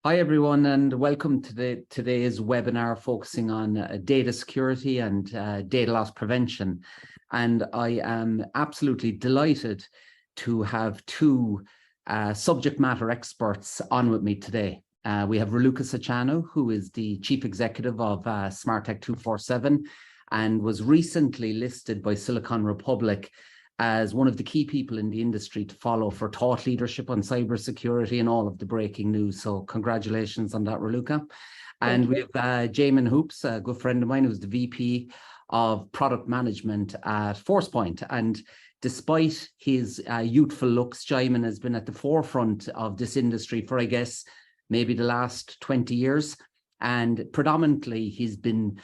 Hi, everyone, and welcome to today's webinar focusing on data security and data loss prevention. And I am absolutely delighted to have two subject matter experts on with me today. We have Raluca Sacciano, who is the Chief Executive of Smarttech247 and was recently listed by Silicon Republic as one of the key people in the industry to follow for thought leadership on cybersecurity and all of the breaking news. So congratulations on that, Raluca. And we have Jamin Hoops, a good friend of mine, who's the VP of Product Management at Forcepoint. And despite his youthful looks, Jamin has been at the forefront of this industry for, I guess, maybe the last 20 years. And predominantly, he's been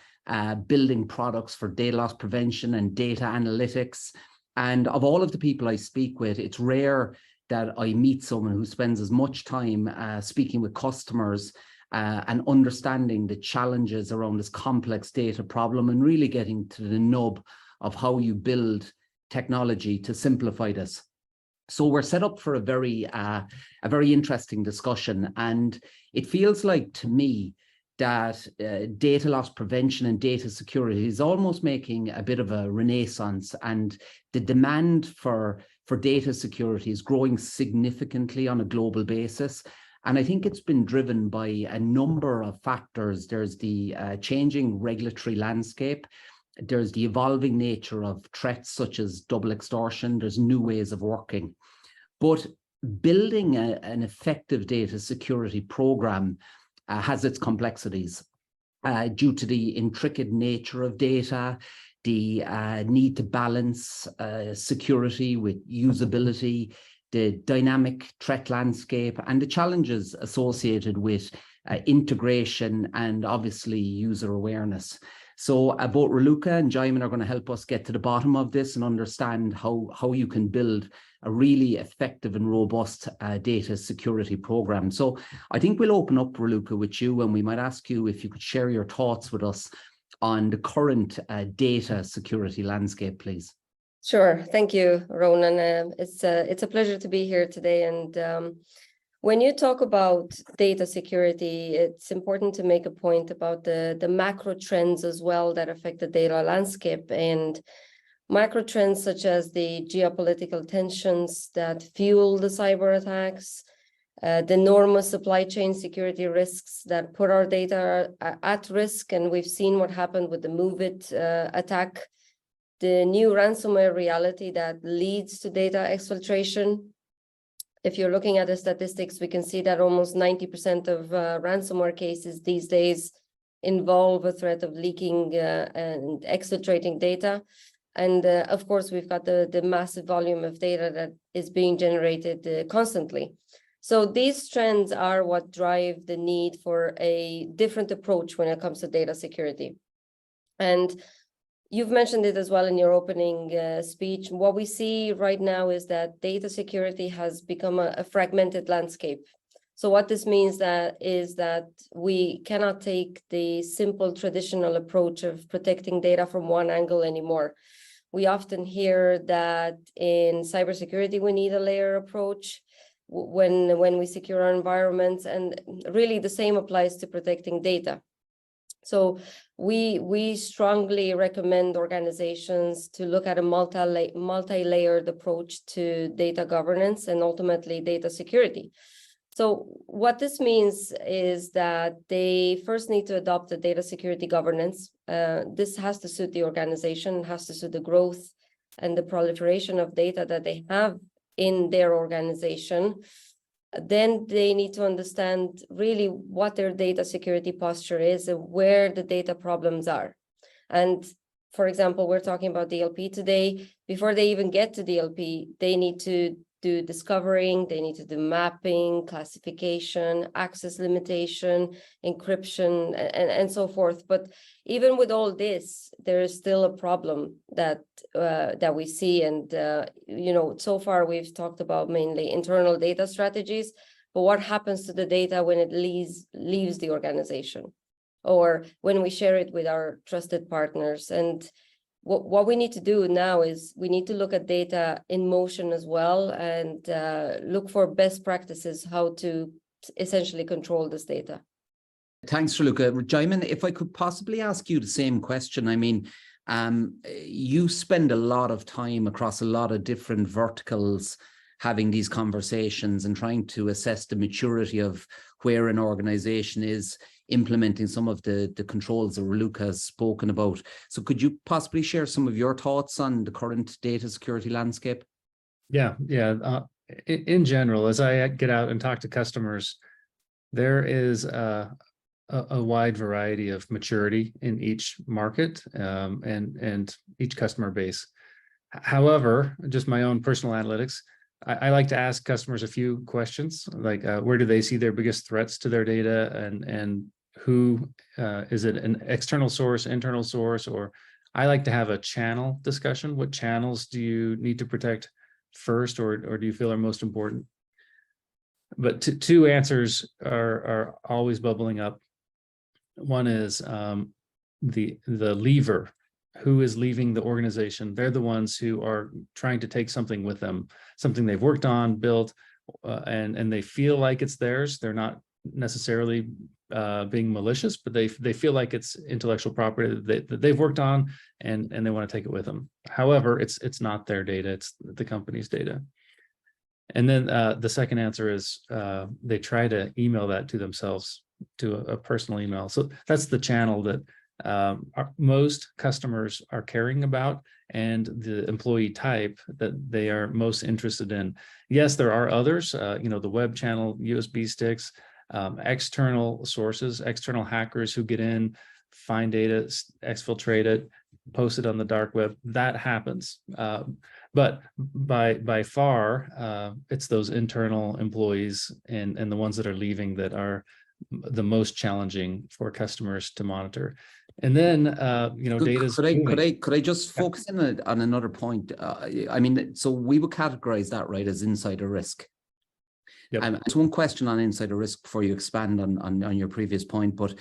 building products for data loss prevention and data analytics. And of all of the people I speak with, it's rare that I meet someone who spends as much time speaking with customers and understanding the challenges around this complex data problem and really getting to the nub of how you build technology to simplify this. So we're set up for a very interesting discussion, and it feels like to me that data loss prevention and data security is almost making a bit of a renaissance, and the demand for data security is growing significantly on a global basis. And I think it's been driven by a number of factors. There's the changing regulatory landscape. There's the evolving nature of threats such as double extortion. There's new ways of working. But building an effective data security program has its complexities due to the intricate nature of data, the need to balance security with usability, the dynamic threat landscape, and the challenges associated with integration and obviously user awareness. So both Raluca and Jamin are going to help us get to the bottom of this and understand how you can build a really effective and robust data security program. So I think we'll open up, Raluca, with you, and we might ask you if you could share your thoughts with us on the current data security landscape, please. Sure. Thank you, Ronan. It's a pleasure to be here today. And when you talk about data security, it's important to make a point about the macro trends as well that affect the data landscape. And macro trends such as the geopolitical tensions that fuel the cyber attacks, the enormous supply chain security risks that put our data at risk. And we've seen what happened with the MOVEit attack, the new ransomware reality that leads to data exfiltration. If you're looking at the statistics, we can see that almost 90% of ransomware cases these days involve a threat of leaking and exfiltrating data. And of course, we've got the massive volume of data that is being generated constantly. So these trends are what drive the need for a different approach when it comes to data security. And you've mentioned it as well in your opening speech. What we see right now is that data security has become a fragmented landscape. So what this means is that we cannot take the simple traditional approach of protecting data from one angle anymore. We often hear that in cybersecurity, we need a layer approach when we secure our environments, and really the same applies to protecting data. So we strongly recommend organizations to look at a multi-layered approach to data governance and ultimately data security. So what this means is that they first need to adopt a data security governance. This has to suit the organization, has to suit the growth and the proliferation of data that they have in their organization. Then they need to understand really what their data security posture is and where the data problems are. And for example, we're talking about DLP today. Before they even get to DLP, they need to do discovering, they need to do mapping, classification, access limitation, encryption, and so forth. But even with all this, there is still a problem that we see. And so far we've talked about mainly internal data strategies, but what happens to the data when it leaves the organization, or when we share it with our trusted partners? And what we need to do now is we need to look at data in motion as well, and look for best practices, how to essentially control this data. Thanks, Raluca. Jaimin, if I could possibly ask you the same question. I mean, you spend a lot of time across a lot of different verticals having these conversations and trying to assess the maturity of where an organization is implementing some of the controls that Raluca has spoken about. So could you possibly share some of your thoughts on the current data security landscape? Yeah. In general, as I get out and talk to customers, there is a wide variety of maturity in each market and each customer base. However, just my own personal analytics, I like to ask customers a few questions, like where do they see their biggest threats to their data, and who is it an external source, internal source, or I like to have a channel discussion. What channels do you need to protect first, or do you feel are most important? But two answers are always bubbling up. One is the leaver. Who is leaving the organization? They're the ones who are trying to take something with them, something they've worked on, built, and they feel like it's theirs. They're not necessarily being malicious, but they feel like it's intellectual property that they've worked on, and they want to take it with them. However, it's not their data, it's the company's data. And then the second answer is they try to email that to themselves, to a personal email. So that's the channel that most customers are caring about, and the employee type that they are most interested in. Yes, there are others, the web channel, USB sticks, external sources, external hackers who get in, find data, exfiltrate it, post it on the dark web. That happens. But by far, it's those internal employees and the ones that are leaving that are the most challenging for customers to monitor. And then, data. Could I just focus in on another point? I mean, so we would categorize that, right, as insider risk. Yep. It's one question on insider risk before you expand on your previous point, but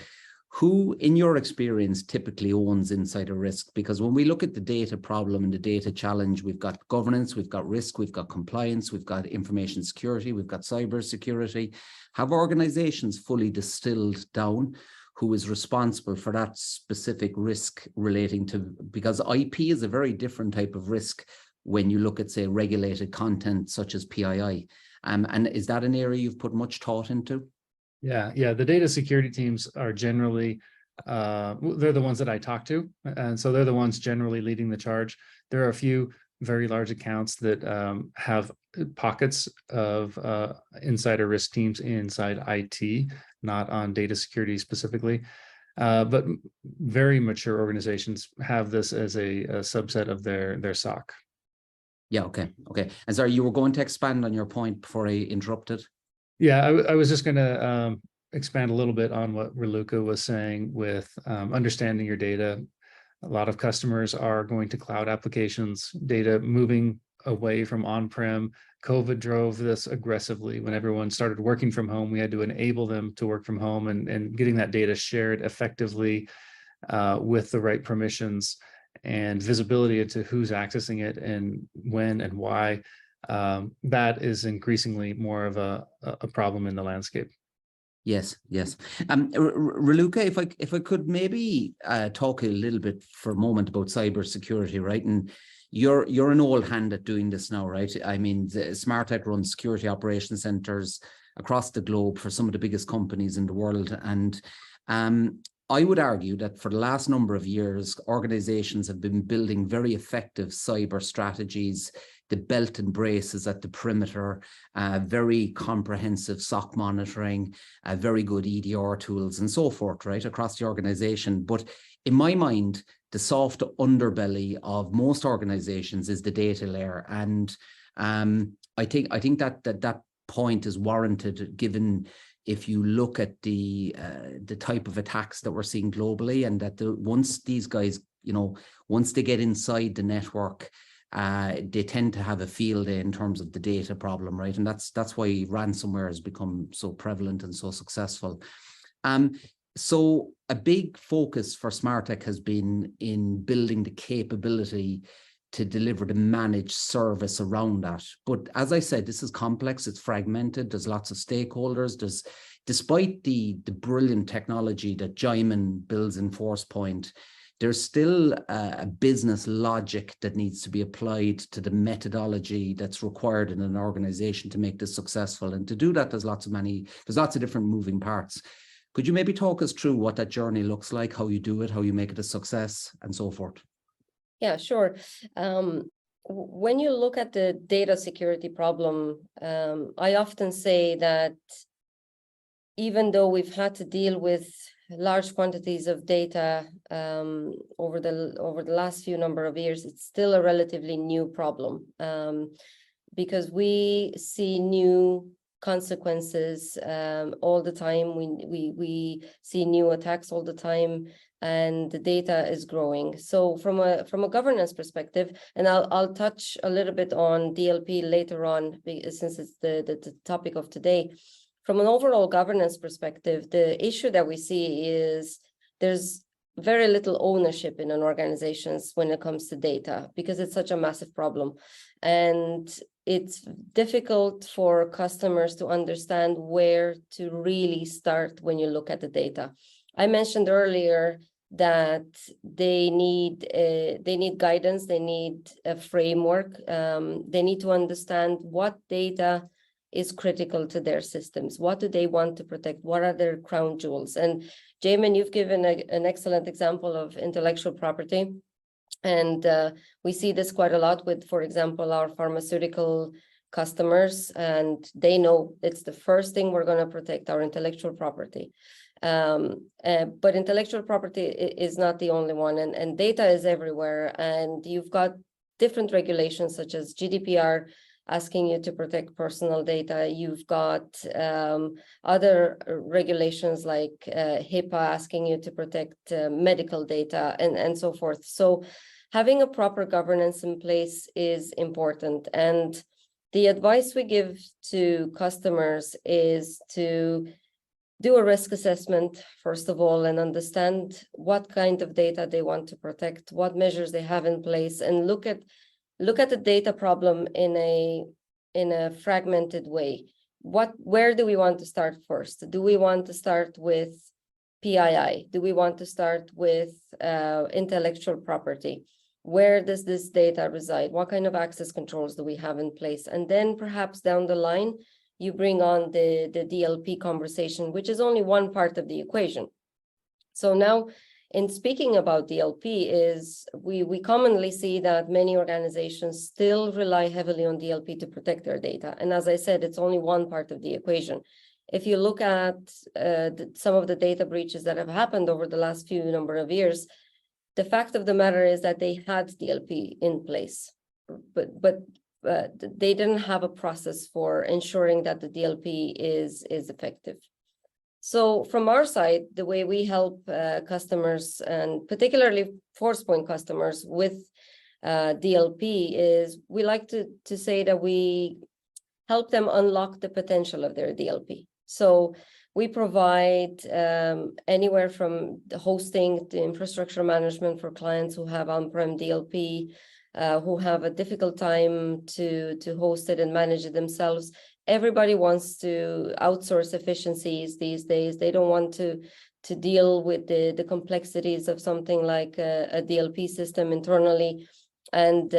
who, in your experience, typically owns insider risk? Because when we look at the data problem and the data challenge, we've got governance, we've got risk, we've got compliance, we've got information security, we've got cyber security. Have organizations fully distilled down who is responsible for that specific risk relating to, because IP is a very different type of risk when you look at, say, regulated content such as PII. And is that an area you've put much thought into? Yeah. The data security teams are generally, they're the ones that I talk to. And so they're the ones generally leading the charge. There are a few very large accounts that have pockets of insider risk teams inside IT, not on data security specifically. But very mature organizations have this as a subset of their SOC. Yeah, okay. And sorry, you were going to expand on your point before I interrupted? Yeah, I was just going to expand a little bit on what Raluca was saying with understanding your data. A lot of customers are going to cloud applications, data moving away from on-prem. COVID drove this aggressively. When everyone started working from home, we had to enable them to work from home, and getting that data shared effectively with the right permissions and visibility into who's accessing it and when and why. That is increasingly more of a problem in the landscape. Yes. Raluca, if I could maybe talk a little bit for a moment about cybersecurity, right? And you're an old hand at doing this now, right? I mean, Smarttech runs security operations centers across the globe for some of the biggest companies in the world. And I would argue that for the last number of years, organizations have been building very effective cyber strategies, the belt and braces at the perimeter, very comprehensive SOC monitoring, very good EDR tools and so forth, right, across the organization. But in my mind, the soft underbelly of most organizations is the data layer. And I think that point is warranted, given if you look at the type of attacks that we're seeing globally, and that once these guys, once they get inside the network, they tend to have a field day in terms of the data problem, right? And that's why ransomware has become so prevalent and so successful. So a big focus for Smarttech has been in building the capability to deliver the managed service around that. But as I said, this is complex, it's fragmented, there's lots of stakeholders, despite the brilliant technology that Jaimin builds in Forcepoint, there's still a business logic that needs to be applied to the methodology that's required in an organization to make this successful. And to do that, there's lots of different moving parts. Could you maybe talk us through what that journey looks like, how you do it, how you make it a success, and so forth? Yeah, sure. When you look at the data security problem, I often say that even though we've had to deal with large quantities of data over the last few number of years, it's still a relatively new problem, because we see new consequences all the time. We see new attacks all the time, and the data is growing. So from a governance perspective, and I'll touch a little bit on DLP later on, since it's the topic of today. From an overall governance perspective, the issue that we see is there's very little ownership in an organizations when it comes to data, because it's such a massive problem. And it's difficult for customers to understand where to really start when you look at the data. I mentioned earlier that they need guidance, they need a framework, they need to understand what data is critical to their systems. What do they want to protect? What are their crown jewels? And Jaimin, you've given an excellent example of intellectual property. And we see this quite a lot with, for example, our pharmaceutical customers, and they know it's the first thing we're going to protect, our intellectual property. But intellectual property is not the only one, and data is everywhere. And you've got different regulations such as GDPR asking you to protect personal data. You've got other regulations like HIPAA asking you to protect medical data and so forth. So having a proper governance in place is important. And the advice we give to customers is to do a risk assessment, first of all, and understand what kind of data they want to protect, what measures they have in place, and look at the data problem in a fragmented way. Where do we want to start first? Do we want to start with PII? Do we want to start with intellectual property? Where does this data reside? What kind of access controls do we have in place? And then perhaps down the line, you bring on the DLP conversation, which is only one part of the equation. So now, in speaking about DLP, is we commonly see that many organizations still rely heavily on DLP to protect their data. And as I said, it's only one part of the equation. If you look at some of the data breaches that have happened over the last few number of years, the fact of the matter is that they had DLP in place, but they didn't have a process for ensuring that the DLP is effective. So from our side, the way we help customers, and particularly Forcepoint customers with DLP, is we like to say that we help them unlock the potential of their DLP. So we provide anywhere from the hosting to infrastructure management for clients who have on-prem DLP, who have a difficult time to host it and manage it themselves. Everybody wants to outsource efficiencies these days. They don't want to deal with the complexities of something like a DLP system internally. And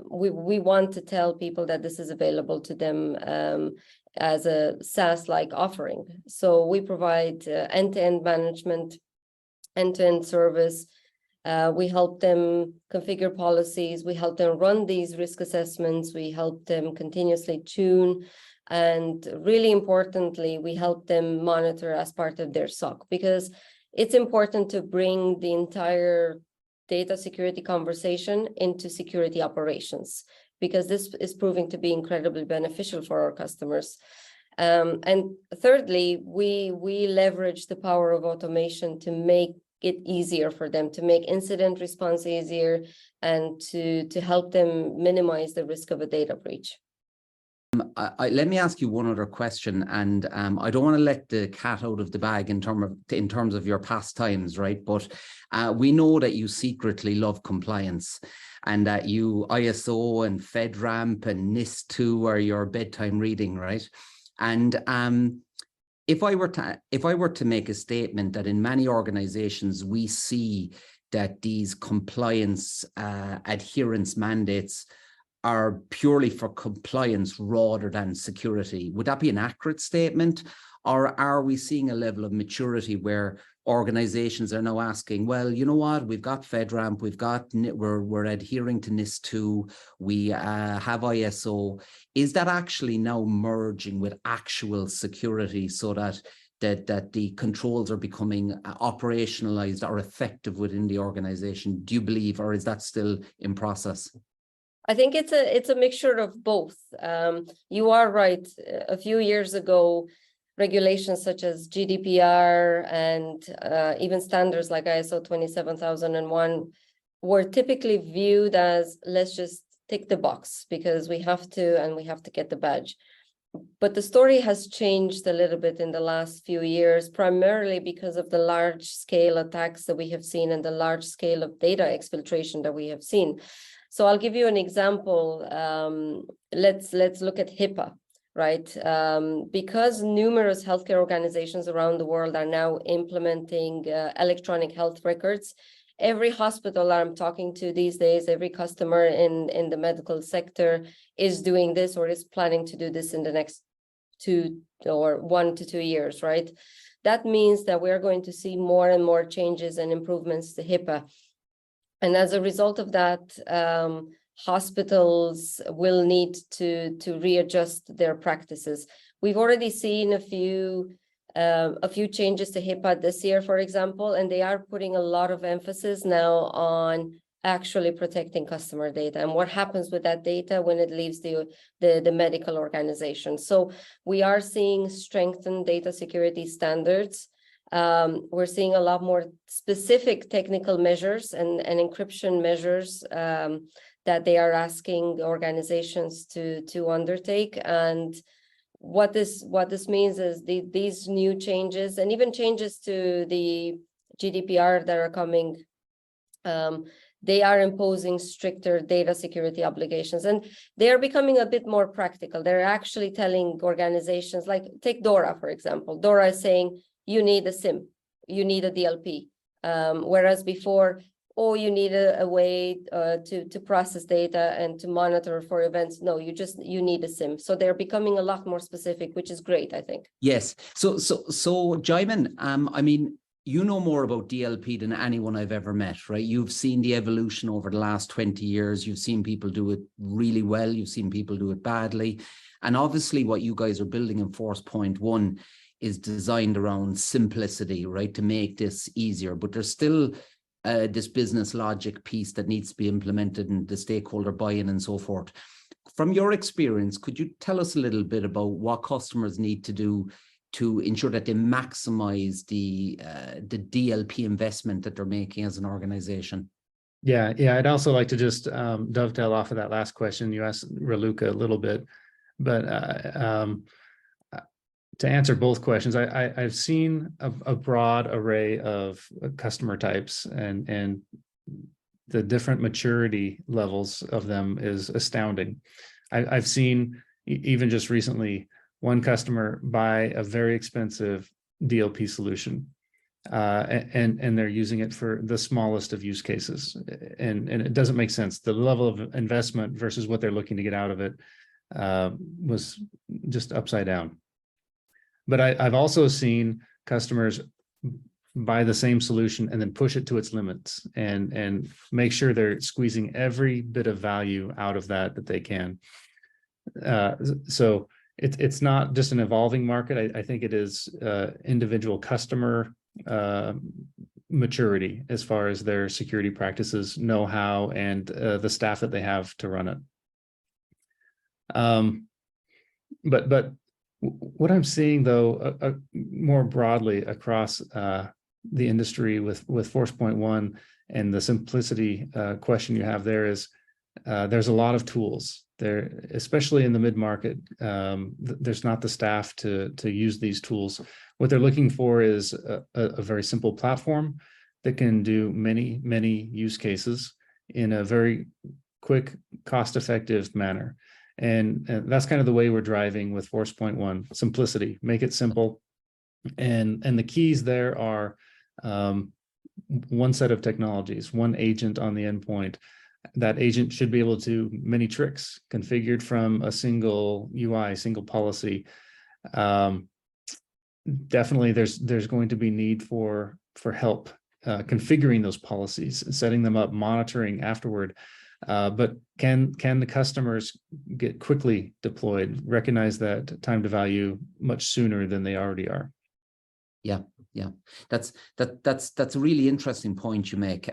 we want to tell people that this is available to them as a SaaS-like offering. So we provide end-to-end management, end-to-end service. We help them configure policies. We help them run these risk assessments. We help them continuously tune. And really importantly, we help them monitor as part of their SOC, because it's important to bring the entire data security conversation into security operations, because this is proving to be incredibly beneficial for our customers. And thirdly, we leverage the power of automation to make it easier for them, to make incident response easier, and to help them minimize the risk of a data breach. Let me ask you one other question, and I don't want to let the cat out of the bag in terms of your pastimes, right? But we know that you secretly love compliance, and that you ISO and FedRAMP and NIST2 are your bedtime reading, right? And if I were to make a statement that in many organizations we see that these compliance adherence mandates are purely for compliance rather than security, would that be an accurate statement? Or are we seeing a level of maturity where organizations are now asking, well, you know what, we've got FedRAMP, we're adhering to NIST2, we have ISO. Is that actually now merging with actual security so that the controls are becoming operationalized or effective within the organization? Do you believe, or is that still in process? I think it's a mixture of both. You are right. A few years ago, regulations such as GDPR and even standards like ISO 27001 were typically viewed as, let's just tick the box because we have to, and we have to get the badge. But the story has changed a little bit in the last few years, primarily because of the large scale attacks that we have seen and the large scale of data exfiltration that we have seen. So I'll give you an example. Let's look at HIPAA, right? Because numerous healthcare organizations around the world are now implementing electronic health records. Every hospital I'm talking to these days, every customer in the medical sector is doing this or is planning to do this in the next 1 to 2 years, right? That means that we're going to see more and more changes and improvements to HIPAA. And as a result of that, hospitals will need to readjust their practices. We've already seen a few changes to HIPAA this year, for example, and they are putting a lot of emphasis now on actually protecting customer data and what happens with that data when it leaves the medical organization. So we are seeing strengthened data security standards. We're seeing a lot more specific technical measures and encryption measures that they are asking organizations to undertake. And what this means is these new changes and even changes to the GDPR that are coming, they are imposing stricter data security obligations, and they are becoming a bit more practical. They're actually telling organizations, like take DORA, for example. DORA is saying, you need a SIM, you need a DLP. Whereas before, you need a way to process data and to monitor for events. No, you need a SIM. So they're becoming a lot more specific, which is great, I think. Yes. So Jaimin, I mean, you know more about DLP than anyone I've ever met, right? You've seen the evolution over the last 20 years. You've seen people do it really well. You've seen people do it badly. And obviously what you guys are building in Forcepoint One is designed around simplicity, right? To make this easier, but there's still this business logic piece that needs to be implemented and the stakeholder buy-in and so forth. From your experience, could you tell us a little bit about what customers need to do to ensure that they maximize the DLP investment that they're making as an organization? Yeah. I'd also like to just dovetail off of that last question. You asked Raluca a little bit, but to answer both questions, I've seen a broad array of customer types, and the different maturity levels of them is astounding. I've seen even just recently one customer buy a very expensive DLP solution, and they're using it for the smallest of use cases, and it doesn't make sense. The level of investment versus what they're looking to get out of it was just upside down. But I've also seen customers buy the same solution and then push it to its limits and make sure they're squeezing every bit of value out of that they can. So it's not just an evolving market. I think it is individual customer maturity as far as their security practices, know-how, and the staff that they have to run it. But what I'm seeing, though, more broadly across the industry with Forcepoint One and the simplicity question you have there is there's a lot of tools There, especially in the mid-market, there's not the staff to use these tools. What they're looking for is a very simple platform that can do many use cases in a very quick, cost-effective manner. And that's kind of the way we're driving with Forcepoint One: simplicity, make it simple. And the keys there are one set of technologies, one agent on the endpoint. That agent should be able to do many tricks configured from a single UI, single policy. Definitely there's going to be need for help configuring those policies and setting them up, monitoring afterward. But can the customers get quickly deployed, recognize that time to value much sooner than they already are? Yeah. That's a really interesting point you make.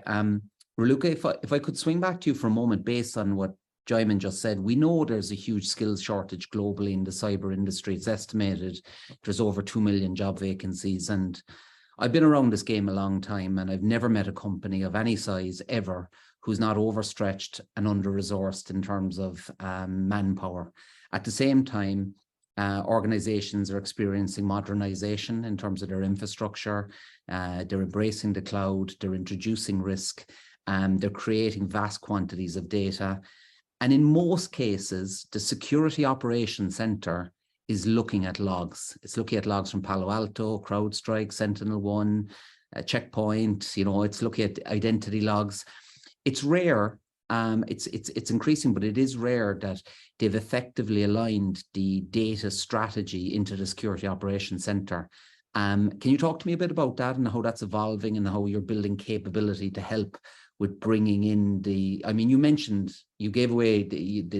Raluca, if I could swing back to you for a moment, based on what Jaimin just said, we know there's a huge skills shortage globally in the cyber industry. It's estimated there's over 2 million job vacancies. And I've been around this game a long time, and I've never met a company of any size ever who's not overstretched and under-resourced in terms of manpower. At the same time, organizations are experiencing modernization in terms of their infrastructure. They're embracing the cloud, they're introducing risk, they're creating vast quantities of data. And in most cases, the security operations center is looking at logs. It's looking at logs from Palo Alto, CrowdStrike, SentinelOne, Checkpoint. It's looking at identity logs. It's rare. It's increasing, but it is rare that they've effectively aligned the data strategy into the security operations center. Can you talk to me a bit about that and how that's evolving and how you're building capability to help with bringing in you gave away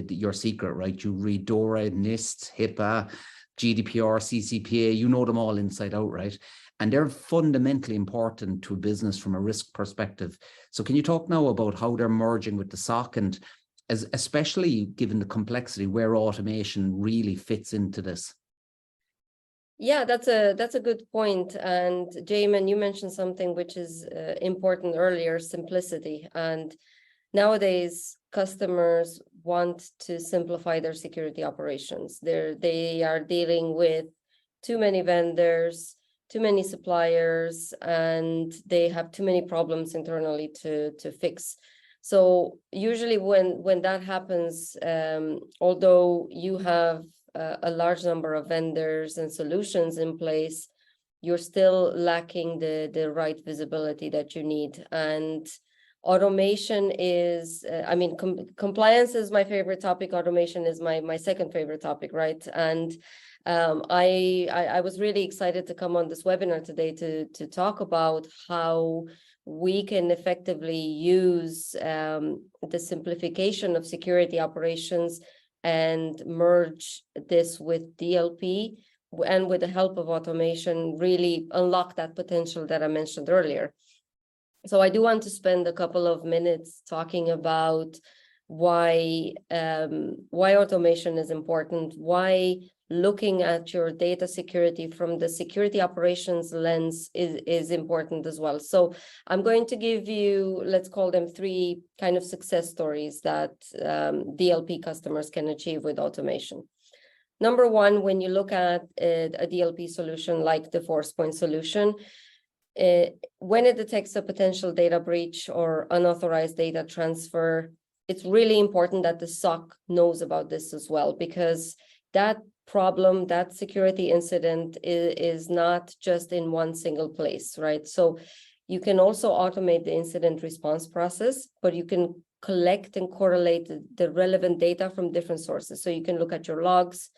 your secret, right? You read DORA, NIST, HIPAA, GDPR, CCPA, you know them all inside out, right? And they're fundamentally important to a business from a risk perspective. So can you talk now about how they're merging with the SOC, and especially given the complexity, where automation really fits into this? Yeah, that's a good point. And Jaimin, you mentioned something which is important earlier: simplicity. And nowadays, customers want to simplify their security operations. They are dealing with too many vendors, too many suppliers, and they have too many problems internally to fix. So usually when that happens, although you have a large number of vendors and solutions in place, you're still lacking the right visibility that you need. And automation is, compliance is my favorite topic. Automation is my second favorite topic, right? And I was really excited to come on this webinar today to talk about how we can effectively use the simplification of security operations and merge this with DLP, and with the help of automation, really unlock that potential that I mentioned earlier. So I do want to spend a couple of minutes talking about why automation is important, why looking at your data security from the security operations lens is important as well. So I'm going to give you, let's call them 3 kind of success stories that DLP customers can achieve with automation. Number 1, when you look at a DLP solution like the Forcepoint solution, when it detects a potential data breach or unauthorized data transfer, it's really important that the SOC knows about this as well, because that problem, that security incident is not just in one single place, right? So you can also automate the incident response process, but you can collect and correlate the relevant data from different sources. So you can look at your logs,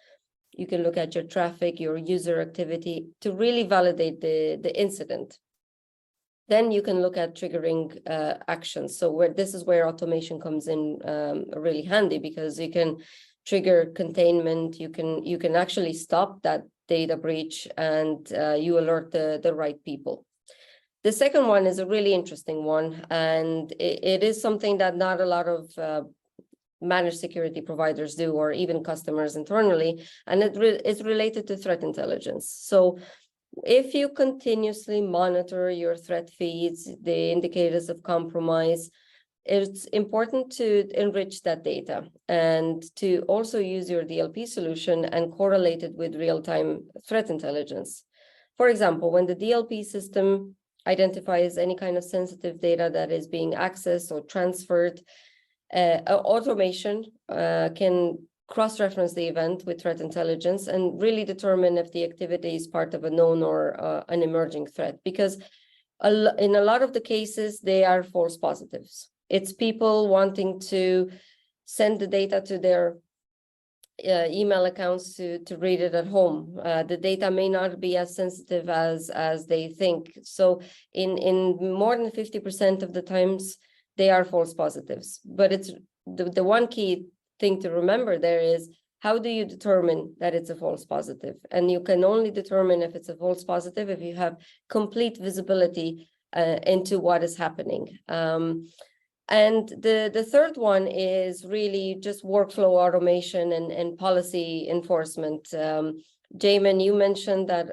you can look at your traffic, your user activity to really validate the incident. Then you can look at triggering actions. So this is where automation comes in really handy, because you can trigger containment, you can actually stop that data breach, and you alert the right people. The second one is a really interesting one, and it is something that not a lot of managed security providers do, or even customers internally, and it's related to threat intelligence. So if you continuously monitor your threat feeds, the indicators of compromise, it's important to enrich that data and to also use your DLP solution and correlate it with real-time threat intelligence. For example, when the DLP system identifies any kind of sensitive data that is being accessed or transferred, automation can cross-reference the event with threat intelligence and really determine if the activity is part of a known or an emerging threat. Because in a lot of the cases, they are false positives. It's people wanting to send the data to their email accounts to read it at home. The data may not be as sensitive as they think. So in more than 50% of the times, they are false positives. But it's the one key thing to remember there is, how do you determine that it's a false positive? And you can only determine if it's a false positive if you have complete visibility into what is happening. And the third one is really just workflow automation and policy enforcement. Jamin, you mentioned that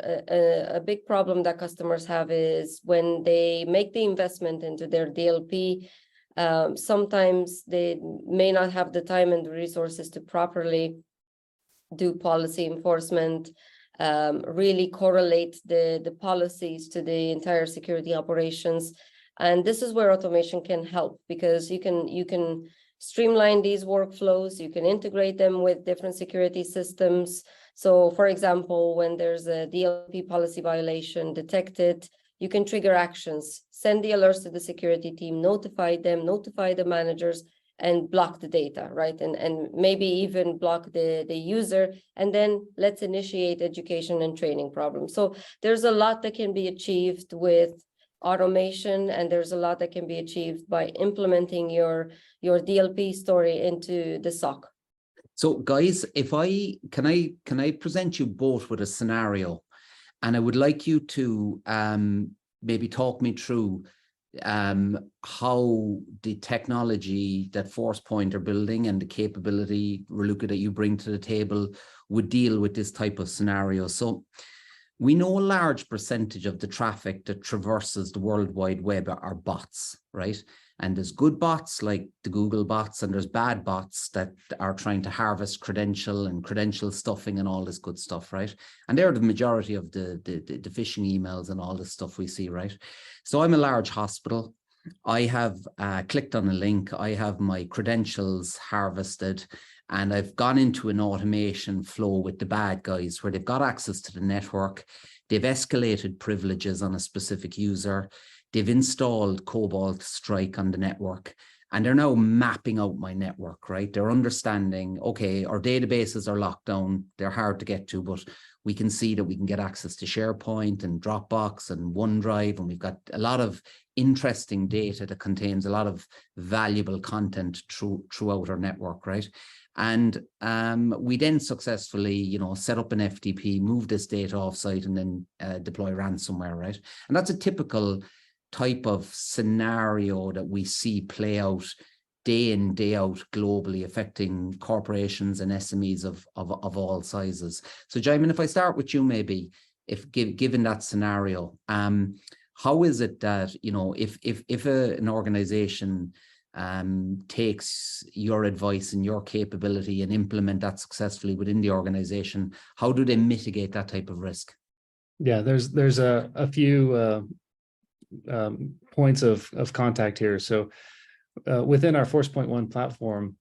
a big problem that customers have is when they make the investment into their DLP, sometimes they may not have the time and the resources to properly do policy enforcement, really correlate the policies to the entire security operations. And this is where automation can help, because you can streamline these workflows, you can integrate them with different security systems. So for example, when there's a DLP policy violation detected, you can trigger actions, send the alerts to the security team, notify them, notify the managers, and block the data, right? And maybe even block the user, and then let's initiate education and training programs. So there's a lot that can be achieved with automation, and there's a lot that can be achieved by implementing your DLP story into the SOC. So guys, can I present you both with a scenario, and I would like you to maybe talk me through how the technology that Forcepoint are building and the capability, Raluca, that you bring to the table would deal with this type of scenario. So we know a large percentage of the traffic that traverses the World Wide Web are bots, right? And there's good bots like the Google bots, and there's bad bots that are trying to harvest credential stuffing and all this good stuff, right? And they're the majority of the phishing emails and all this stuff we see, right? So I'm a large hospital. I have clicked on a link. I have my credentials harvested, and I've gone into an automation flow with the bad guys where they've got access to the network. They've escalated privileges on a specific user. They've installed Cobalt Strike on the network, and they're now mapping out my network, right? They're understanding, okay, our databases are locked down. They're hard to get to, but we can see that we can get access to SharePoint and Dropbox and OneDrive, and we've got a lot of interesting data that contains a lot of valuable content throughout our network, right? And we then successfully, set up an FTP, move this data offsite, and then deploy ransomware, right? And that's a typical type of scenario that we see play out day in, day out globally, affecting corporations and SMEs of all sizes. So, Jamin, if I start with you, maybe, given that scenario, how is it that, if an organization takes your advice and your capability and implement that successfully within the organization, how do they mitigate that type of risk? Yeah, there's a few points of contact here. So within our Forcepoint One platform,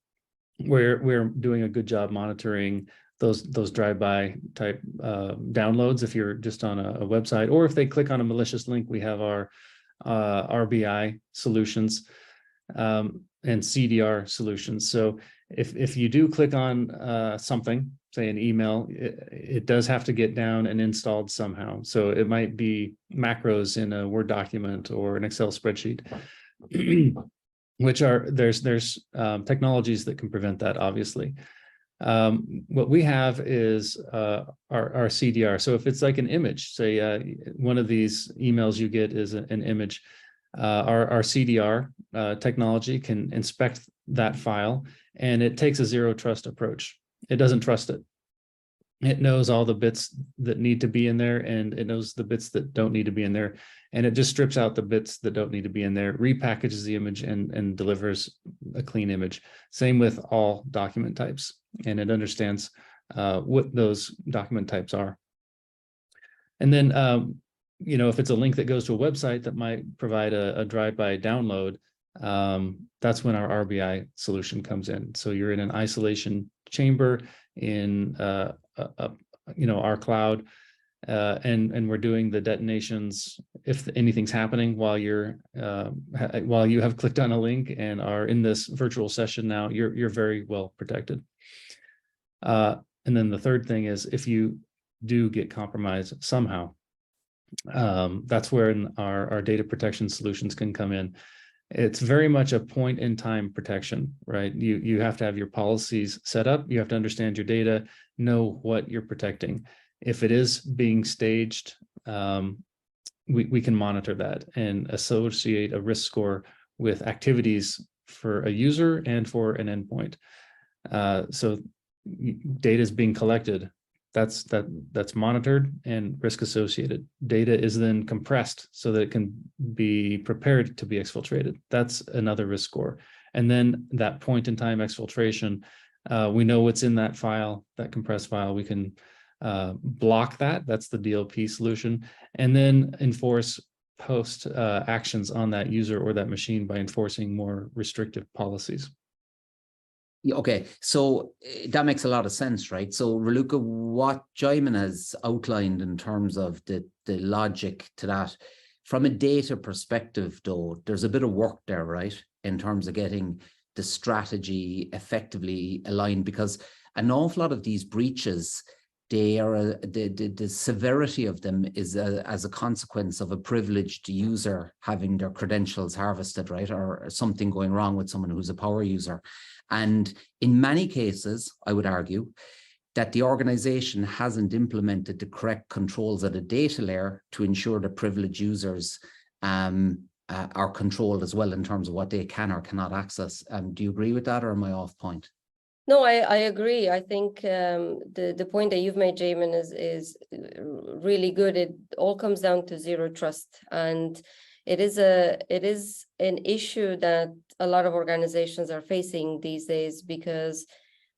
we're doing a good job monitoring those drive-by type downloads if you're just on a website, or if they click on a malicious link. We have our RBI solutions and CDR solutions. So if you do click on something, say an email, it does have to get down and installed somehow. So it might be macros in a Word document or an Excel spreadsheet, which there's technologies that can prevent that, obviously. What we have is our CDR. So if it's like an image, say one of these emails you get is an image, our CDR technology can inspect that file, and it takes a zero trust approach. It doesn't trust it. It knows all the bits that need to be in there, and it knows the bits that don't need to be in there. And it just strips out the bits that don't need to be in there, repackages the image, and delivers a clean image. Same with all document types. And it understands what those document types are. And then, if it's a link that goes to a website that might provide a drive-by download, that's when our RBI solution comes in. So you're in an isolation chamber in our cloud, and we're doing the detonations if anything's happening while you have clicked on a link and are in this virtual session. Now you're very well protected. And then the third thing is, if you do get compromised somehow, that's where our data protection solutions can come in. It's very much a point in time protection, right? You have to have your policies set up. You have to understand your data, know what you're protecting. If it is being staged, we can monitor that and associate a risk score with activities for a user and for an endpoint. So data is being collected. That's monitored and risk associated. Data is then compressed so that it can be prepared to be exfiltrated. That's another risk score. And then that point in time exfiltration, we know what's in that file, that compressed file. We can block that. That's the DLP solution. And then enforce post actions on that user or that machine by enforcing more restrictive policies. Okay, so that makes a lot of sense, right? So Raluca, what Jaimin has outlined in terms of the logic to that, from a data perspective though, there's a bit of work there, right? In terms of getting the strategy effectively aligned, because an awful lot of these breaches, they are the severity of them is as a consequence of a privileged user having their credentials harvested, right? Or something going wrong with someone who's a power user. And in many cases, I would argue that the organization hasn't implemented the correct controls at a data layer to ensure that privileged users are controlled as well in terms of what they can or cannot access. Do you agree with that, or am I off point? No, I agree. I think the point that you've made, Jaimin, is really good. It all comes down to zero trust, and it is an issue that a lot of organizations are facing these days, because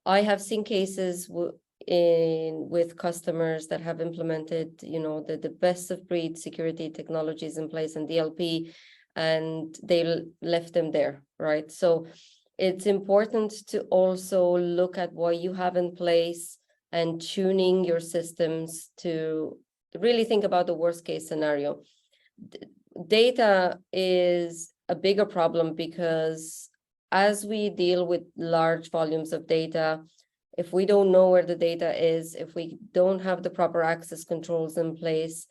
I have seen cases with customers that have implemented, the best of breed security technologies in place in DLP, and they left them there, right? So it's important to also look at what you have in place and tuning your systems to really think about the worst case scenario. Data is a bigger problem, because as we deal with large volumes of data, if we don't know where the data is, if we don't have the proper access controls in place,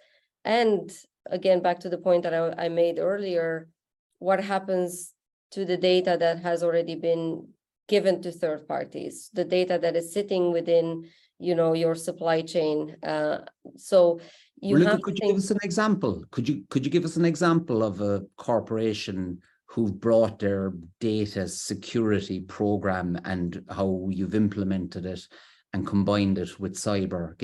and again, back to the point that I made earlier, what happens to the data that has already been given to third parties, the data that is sitting within, your supply chain. So you have could you give us an example? Could you give us an example of a corporation who brought their data security program and how you've implemented it and combined it with cyber?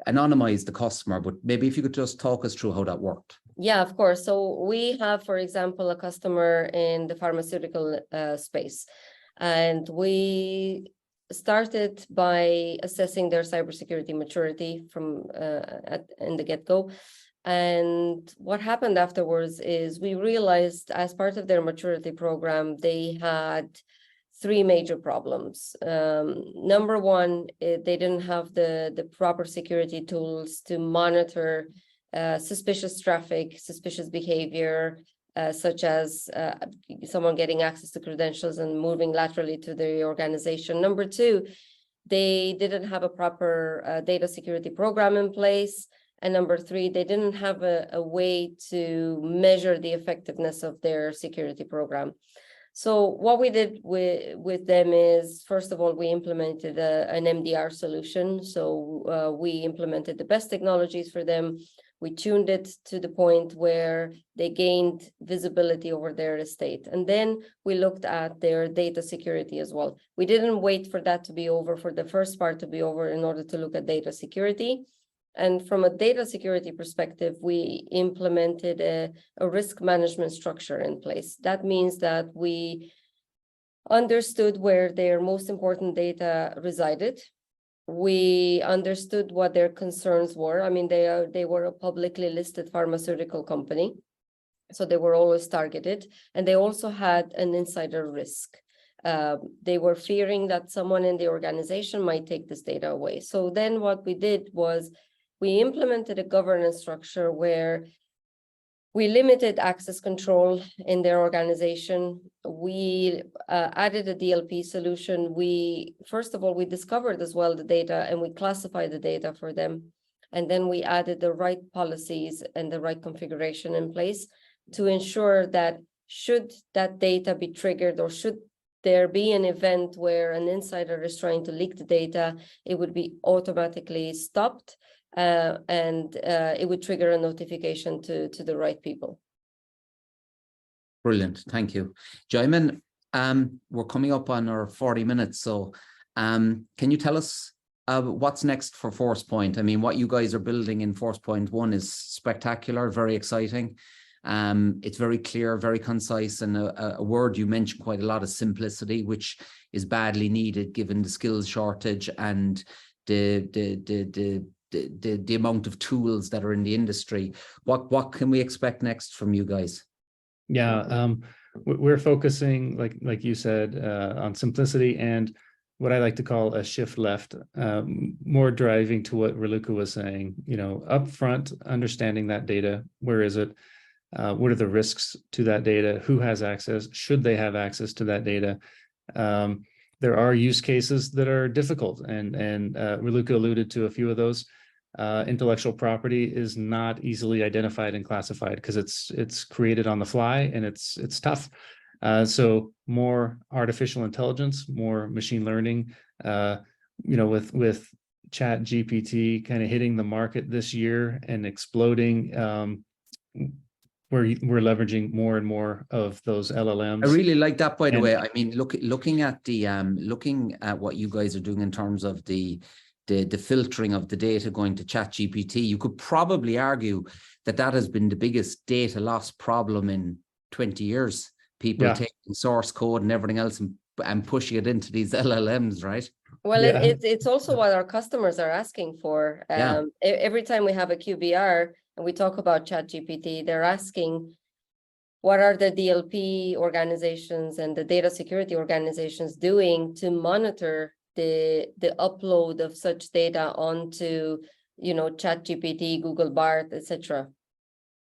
Anonymize the customer, but maybe if you could just talk us through how that worked. Yeah, of course. So we have, for example, a customer in the pharmaceutical space, and we started by assessing their cybersecurity maturity from in the get-go. And what happened afterwards is we realized, as part of their maturity program, they had three major problems. Number one, they didn't have the proper security tools to monitor suspicious traffic, suspicious behavior, such as someone getting access to credentials and moving laterally to the organization. Number two, they didn't have a proper data security program in place. And number three, they didn't have a way to measure the effectiveness of their security program. So what we did with them is, first of all, we implemented an MDR solution. So we implemented the best technologies for them. We tuned it to the point where they gained visibility over their estate. And then we looked at their data security as well. We didn't wait for that to be over, for the first part to be over, in order to look at data security. And from a data security perspective, we implemented a risk management structure in place. That means that we understood where their most important data resided. We understood what their concerns were. I mean, they were a publicly listed pharmaceutical company, so they were always targeted, and they also had an insider risk. They were fearing that someone in the organization might take this data away. So then what we did was we implemented a governance structure where we limited access control in their organization. We added a DLP solution. First of all, we discovered as well the data, and we classified the data for them. And then we added the right policies and the right configuration in place to ensure that should that data be triggered, or should there be an event where an insider is trying to leak the data, it would be automatically stopped. And it would trigger a notification to the right people. Brilliant, thank you. Jaimin, we're coming up on our 40 minutes, so can you tell us what's next for Forcepoint? I mean, what you guys are building in Forcepoint 1 is spectacular, very exciting. It's very clear, very concise, and a word you mentioned quite a lot, of simplicity, which is badly needed given the skills shortage and the amount of tools that are in the industry. What can we expect next from you guys? Yeah, we're focusing, like you said, on simplicity and what I like to call a shift left, more driving to what Raluca was saying. You know, upfront, understanding that data. Where is it? What are the risks to that data? Who has access? Should they have access to that data? There are use cases that are difficult, and Raluca alluded to a few of those. Intellectual property is not easily identified and classified because it's created on the fly, and it's tough. So more artificial intelligence, more machine learning. You know, with Chat GPT kind of hitting the market this year and exploding, we're leveraging more and more of those LLMs. I really like that, by the way. I mean, looking at what you guys are doing in terms of the filtering of the data going to Chat GPT, you could probably argue that has been the biggest data loss problem in 20 years. People taking source code and everything else and pushing it into these LLMs, right? Well, it's also what our customers are asking for. Every time we have a QBR and we talk about Chat GPT, they're asking, what are the DLP organizations and the data security organizations doing to monitor the upload of such data onto, you know, Chat GPT, Google Bard, etc.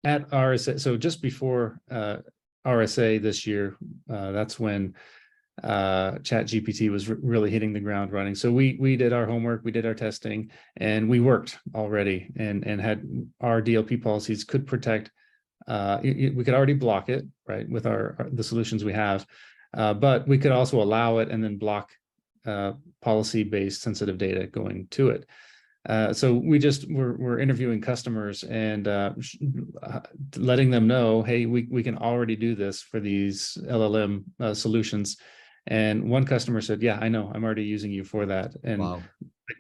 At RSA, so just before RSA this year, that's when Chat GPT was really hitting the ground running. So we did our homework, we did our testing, and we worked already and had our DLP policies could protect. We could already block it, right, with the solutions we have, but we could also allow it and then block policy-based sensitive data going to it. So we're interviewing customers and letting them know, hey, we can already do this for these LLM solutions. And one customer said, yeah, I know, I'm already using you for that. And wow,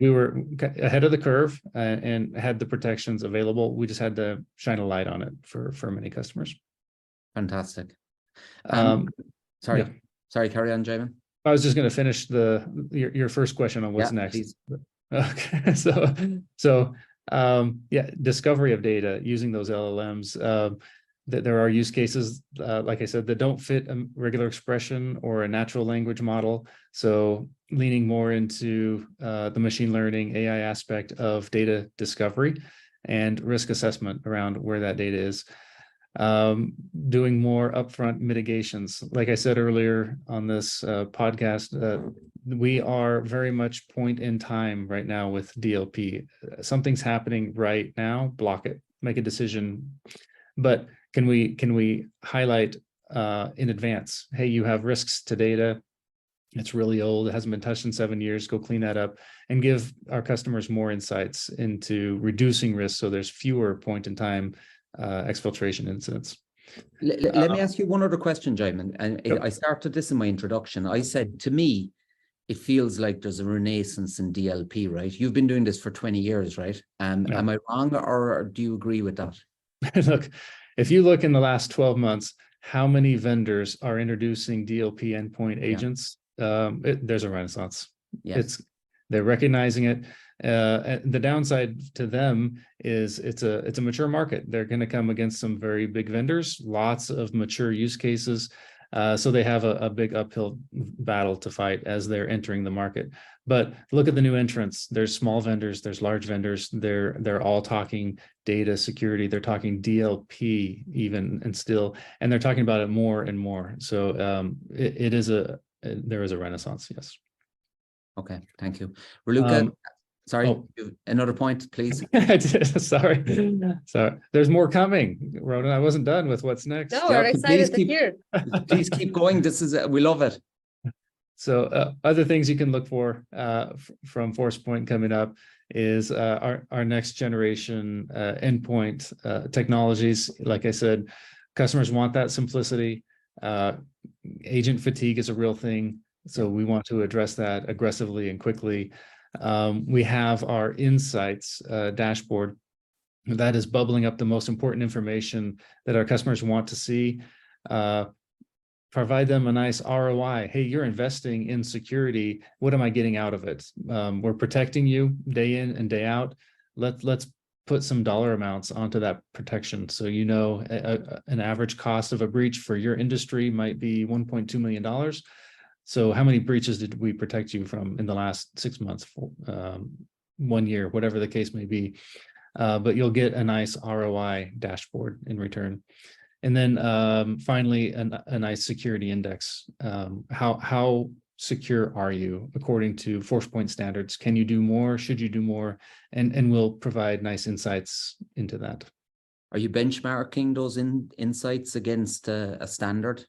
we were ahead of the curve and had the protections available. We just had to shine a light on it for many customers. Fantastic. Sorry, carry on, Jaimin. I was just going to finish your first question on what's next. Please. Okay, so discovery of data using those LLMs. That there are use cases, like I said, that don't fit a regular expression or a natural language model. So leaning more into the machine learning AI aspect of data discovery and risk assessment around where that data is. Doing more upfront mitigations. Like I said earlier on this podcast, we are very much point in time right now with DLP. Something's happening right now, block it, make a decision. But can we highlight in advance, hey, you have risks to data, It's really old. It hasn't been touched in 7 years. Go clean that up and give our customers more insights into reducing risk so there's fewer point-in-time exfiltration incidents. Let me ask you one other question, Jaimin. And Yep. I started this in my introduction. I said, to me, it feels like there's a renaissance in DLP, right? You've been doing this for 20 years, right? Yeah. Am I wrong, or do you agree with that? Look, if you look in the last 12 months, how many vendors are introducing DLP endpoint agents? There's a renaissance. Yeah. They're recognizing it. The downside to them is it's a mature market. They're going to come against some very big vendors, lots of mature use cases. So they have a big uphill battle to fight as they're entering the market. But look at the new entrants. There's small vendors, there's large vendors. They're all talking data security. They're talking DLP even, and they're talking about it more and more. So there is a renaissance. Yes. Okay, thank you. Raluca, sorry, another point, please. Sorry. There's more coming, Ronan. I wasn't done with what's next. No, we're excited to hear. Please keep going. This is, we love it. So other things you can look for from Forcepoint coming up is our next generation endpoint technologies. Like I said, customers want that simplicity. Agent fatigue is a real thing. So we want to address that aggressively and quickly. We have our insights dashboard that is bubbling up the most important information that our customers want to see. Provide them a nice ROI. Hey, you're investing in security. What am I getting out of it? We're protecting you day in and day out. Let's put some dollar amounts onto that protection. So, you know, an average cost of a breach for your industry might be $1.2 million. So how many breaches did we protect you from in the last 6 months, 1 year, whatever the case may be? But you'll get a nice ROI dashboard in return. And then finally, a nice security index. How secure are you according to Forcepoint standards? Can you do more? Should you do more? And we'll provide nice insights into that. Are you benchmarking those insights against a standard?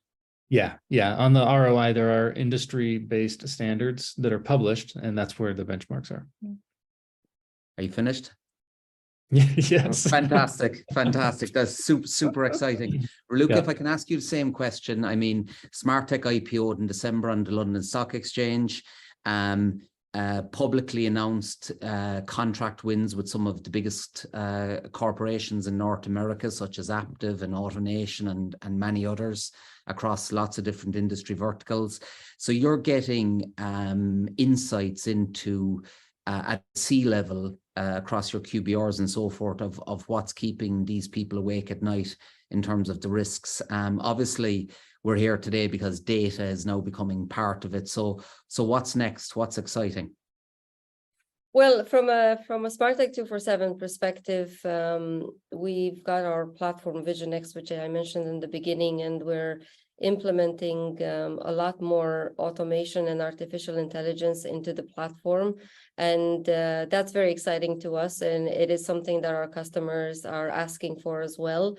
Yeah. On the ROI, there are industry-based standards that are published, and that's where the benchmarks are. Are you finished? Yes. Fantastic. That's super exciting. Raluca, if I can ask you the same question. I mean, Smarttech IPO'd in December on the London Stock Exchange, publicly announced contract wins with some of the biggest corporations in North America, such as Aptiv and AutoNation and many others across lots of different industry verticals. So you're getting insights into at sea level across your QBRs and so forth of what's keeping these people awake at night in terms of the risks. Obviously, we're here today because data is now becoming part of it. So what's next? What's exciting? Well, from a Smarttech247 perspective, we've got our platform VisionX, which I mentioned in the beginning, and we're implementing a lot more automation and artificial intelligence into the platform. And that's very exciting to us. And it is something that our customers are asking for as well.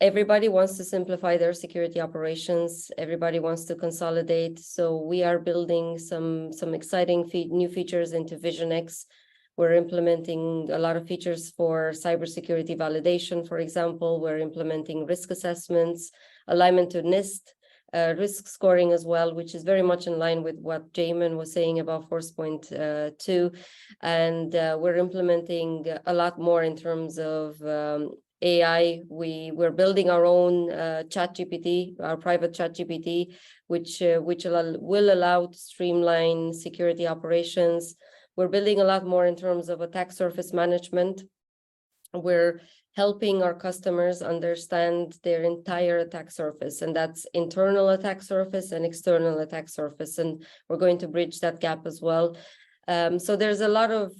Everybody wants to simplify their security operations. Everybody wants to consolidate. So we are building some exciting new features into VisionX. We're implementing a lot of features for cybersecurity validation. For example, we're implementing risk assessments, alignment to NIST, risk scoring as well, which is very much in line with what Jaimin was saying about Forcepoint 2. And we're implementing a lot more in terms of AI. We're building our own ChatGPT, our private ChatGPT, which will allow to streamline security operations. We're building a lot more in terms of attack surface management. We're helping our customers understand their entire attack surface, and that's internal attack surface and external attack surface. And we're going to bridge that gap as well. So there's a lot of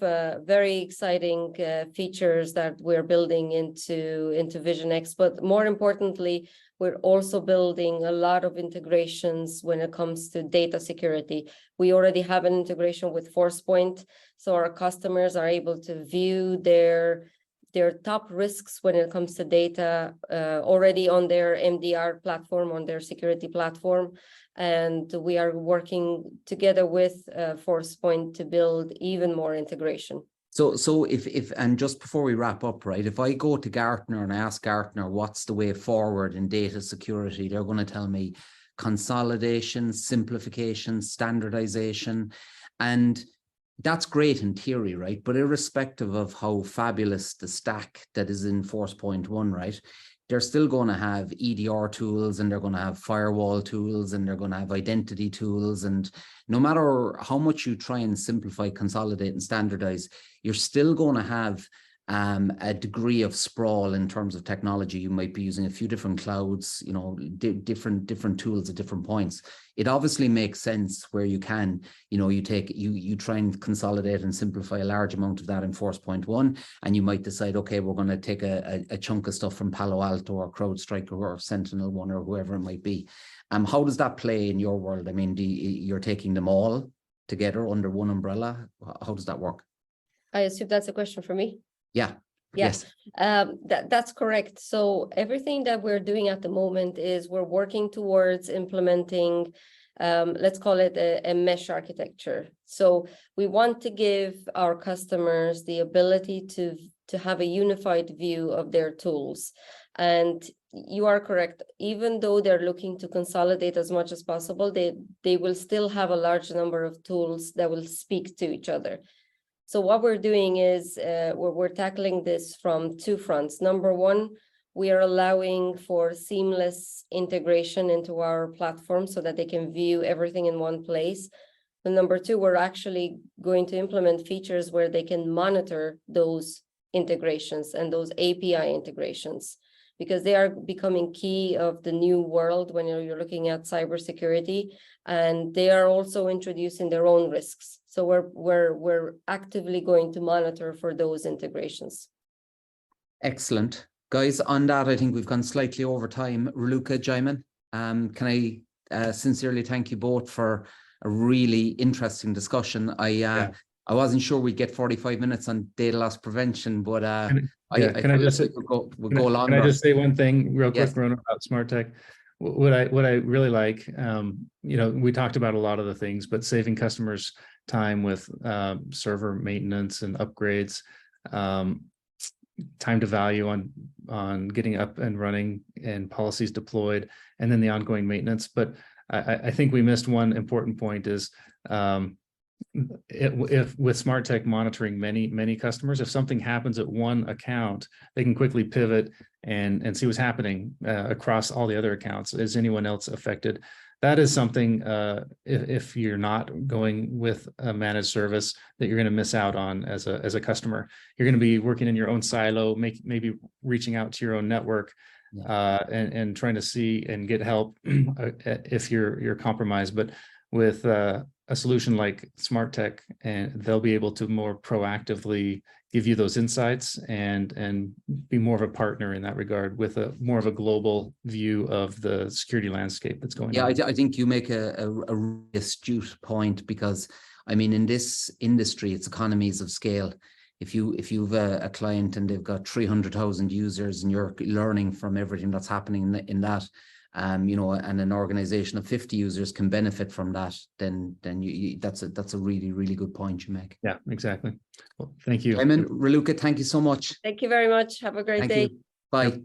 very exciting features that we're building into VisionX, but more importantly, we're also building a lot of integrations when it comes to data security. We already have an integration with Forcepoint, so our customers are able to view their their top risks when it comes to data already on their MDR platform, on their security platform. And we are working together with Forcepoint to build even more integration. So if and just before we wrap up, right, if I go to Gartner and I ask Gartner what's the way forward in data security, they're going to tell me consolidation, simplification, standardization, and that's great in theory, right? But irrespective of how fabulous the stack that is in Forcepoint One, right, they're still going to have EDR tools, and they're going to have firewall tools, and they're going to have identity tools. And no matter how much you try and simplify, consolidate, and standardize, you're still going to have a degree of sprawl in terms of technology. You might be using a few different clouds, you know, different tools at different points. It obviously makes sense where you can, you know, you try and consolidate and simplify a large amount of that in Forcepoint One, and you might decide, okay, we're going to take a chunk of stuff from Palo Alto or CrowdStrike or SentinelOne or whoever it might be. How does that play in your world? I mean, you're taking them all together under one umbrella? How does that work? I assume that's a question for me. Yeah. Yeah. Yes. That's correct. So everything that we're doing at the moment is we're working towards implementing, let's call it a mesh architecture. So we want to give our customers the ability to have a unified view of their tools. And you are correct. Even though they're looking to consolidate as much as possible, they will still have a large number of tools that will speak to each other. So what we're doing is we're tackling this from two fronts. Number one, we are allowing for seamless integration into our platform so that they can view everything in one place. And number two, we're actually going to implement features where they can monitor those integrations and those API integrations, because they are becoming key of the new world when you're looking at cybersecurity, and they are also introducing their own risks. So we're actively going to monitor for those integrations. Excellent. Guys, on that, I think we've gone slightly over time. Raluca, Jaimin, can I sincerely thank you both for a really interesting discussion. I wasn't sure we'd get 45 minutes on data loss prevention, but Can I just say one thing real quick, Rona, about Smarttech? What I really like, you know, we talked about a lot of the things, but saving customers time with server maintenance and upgrades, time to value on getting up and running and policies deployed, and then the ongoing maintenance. But I think we missed one important point is if with Smarttech monitoring many customers, if something happens at one account, they can quickly pivot and see what's happening across all the other accounts. Is anyone else affected? That is something, if you're not going with a managed service, that you're going to miss out on as a customer. You're going to be working in your own silo, maybe reaching out to your own network, and trying to see and get help if you're compromised. But with a solution like Smarttech, and they'll be able to more proactively give you those insights and be more of a partner in that regard, with a more of a global view of the security landscape that's going on. Yeah, I think you make a really astute point, because I mean, in this industry, it's economies of scale. If you've a client and they've got 300,000 users and you're learning from everything that's happening in that, you know, and an organization of 50 users can benefit from that, then that's a really good point you make. Yeah, exactly. Well, thank you. Raluca, thank you so much. Thank you very much. Have a great day. Bye.